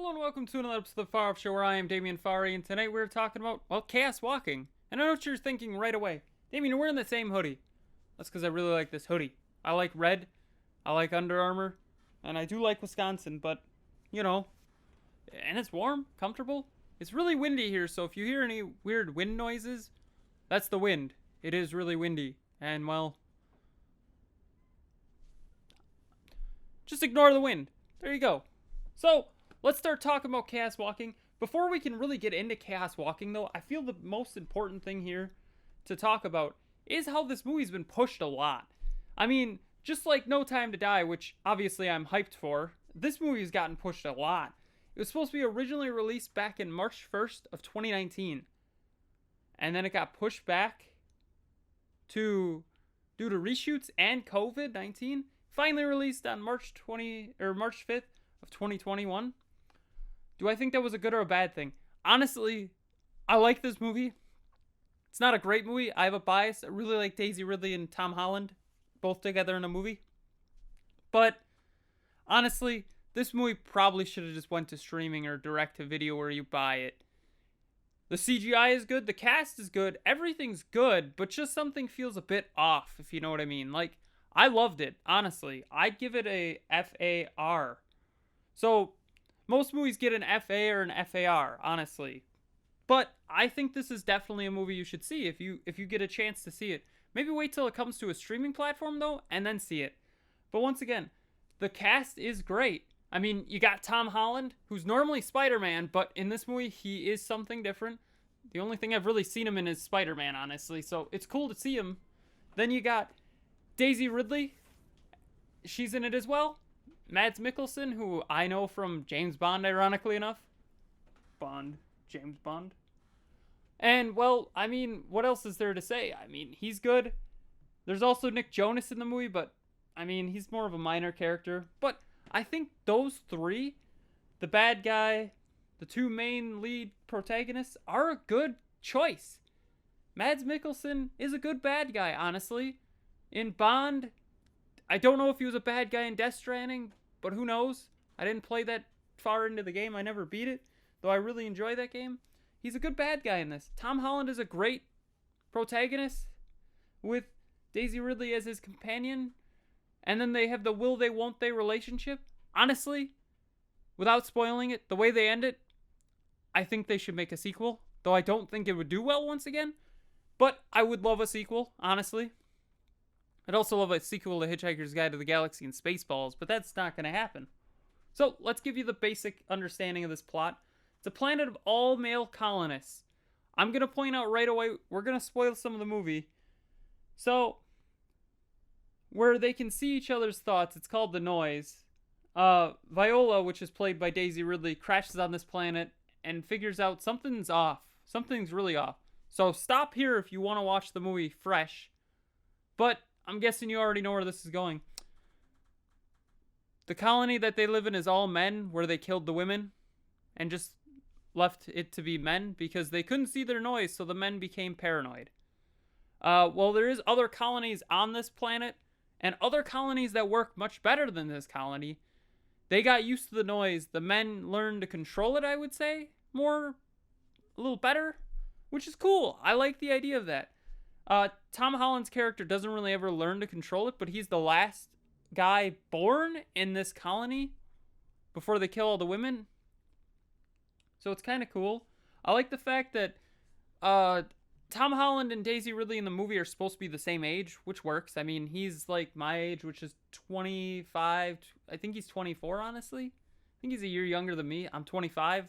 Hello and welcome to another episode of the Farr Show, where I am Damien Farr, and tonight we're talking about, well, chaos walking. And I know what you're thinking right away. Damien, you're wearing the same hoodie. That's because I really like this hoodie. I like red, I like Under Armour, and I do like Wisconsin, but, you know, and it's warm, comfortable. It's really windy here, so if you hear any weird wind noises, that's the wind. It is really windy, and, well, just ignore the wind. There you go. So, let's start talking about chaos walking. Before we can really get into chaos walking, though, I feel the most important thing here to talk about is how this movie's been pushed a lot. I mean, just like No Time to Die, which obviously I'm hyped for, this movie's gotten pushed a lot. It was supposed to be originally released back in March 1st of 2019. And then it got pushed back due to reshoots and COVID-19. Finally released on March 5th of 2021. Do I think that was a good or a bad thing? Honestly, I like this movie. It's not a great movie. I have a bias. I really like Daisy Ridley and Tom Holland both together in a movie. But honestly, this movie probably should have just went to streaming or direct to video where you buy it. The CGI is good, the cast is good, everything's good, but just something feels a bit off, if you know what I mean. Like, I loved it, honestly. I'd give it a FAR. So, most movies get an FA or an FAR, honestly. But I think this is definitely a movie you should see if you get a chance to see it. Maybe wait till it comes to a streaming platform, though, and then see it. But once again, the cast is great. I mean, you got Tom Holland, who's normally Spider-Man, but in this movie, he is something different. The only thing I've really seen him in is Spider-Man, honestly, so it's cool to see him. Then you got Daisy Ridley. She's in it as well. Mads Mikkelsen, who I know from James Bond, ironically enough. James Bond. And, well, I mean, what else is there to say? I mean, he's good. There's also Nick Jonas in the movie, but, I mean, he's more of a minor character. But I think those three, the bad guy, the two main lead protagonists, are a good choice. Mads Mikkelsen is a good bad guy, honestly. In Bond, I don't know if he was a bad guy in Death Stranding, but who knows? I didn't play that far into the game. I never beat it, though I really enjoy that game. He's a good bad guy in this. Tom Holland is a great protagonist with Daisy Ridley as his companion. And then they have the will they won't they relationship. Honestly, without spoiling it, the way they end it, I think they should make a sequel. Though I don't think it would do well once again. But I would love a sequel, honestly. I'd also love a sequel to Hitchhiker's Guide to the Galaxy and Spaceballs, but that's not going to happen. So, let's give you the basic understanding of this plot. It's a planet of all male colonists. I'm going to point out right away, we're going to spoil some of the movie. So, where they can see each other's thoughts, it's called The Noise. Viola, which is played by Daisy Ridley, crashes on this planet and figures out something's off. Something's really off. So, stop here if you want to watch the movie fresh. But I'm guessing you already know where this is going. The colony that they live in is all men, where they killed the women and just left it to be men because they couldn't see their noise, so the men became paranoid. Well, there is other colonies on this planet, and other colonies that work much better than this colony. They got used to the noise. The men learned to control it, I would say, a little better, which is cool. I like the idea of that. Tom Holland's character doesn't really ever learn to control it, but he's the last guy born in this colony before they kill all the women. So it's kind of cool. I like the fact that Tom Holland and Daisy Ridley in the movie are supposed to be the same age, which works. I mean, he's like my age, which is 25. I think he's 24, honestly. I think he's a year younger than me. I'm 25.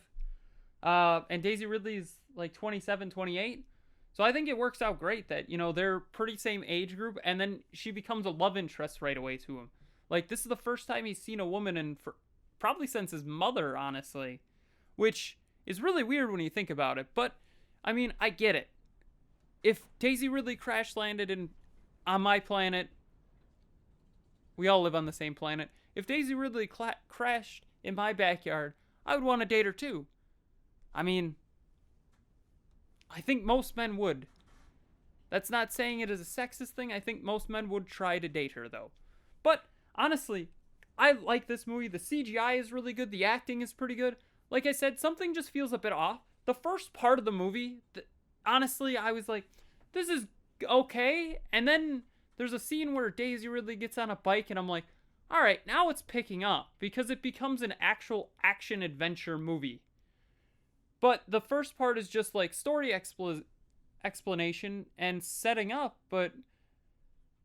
And Daisy Ridley's like 27, 28. So I think it works out great that, you know, they're pretty same age group, and then she becomes a love interest right away to him. Like, this is the first time he's seen a woman probably since his mother, honestly. Which is really weird when you think about it. But, I mean, I get it. If Daisy Ridley crash landed on my planet, we all live on the same planet. If Daisy Ridley crashed in my backyard, I would want to date her too. I mean, I think most men would. That's not saying it is a sexist thing. I think most men would try to date her, though. But, honestly, I like this movie. The CGI is really good. The acting is pretty good. like I said, something just feels a bit off. The first part of the movie, honestly, I was like, this is okay. And then there's a scene where Daisy Ridley gets on a bike, and I'm like, all right, now it's picking up because it becomes an actual action adventure movie. But the first part is just like story explanation and setting up. But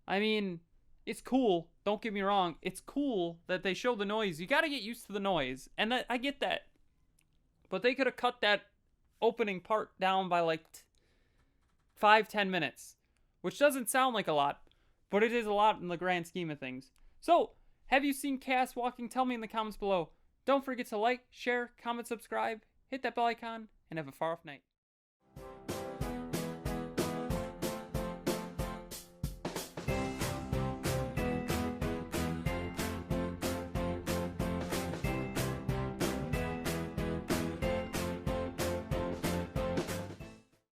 I mean, it's cool. Don't get me wrong. It's cool that they show the noise. You got to get used to the noise, and that I get that. But they could have cut that opening part down by like 5-10 minutes, which doesn't sound like a lot, but it is a lot in the grand scheme of things. So, have you seen Chaos Walking? Tell me in the comments below. Don't forget to like, share, comment, subscribe, hit that bell icon, and have a far off night.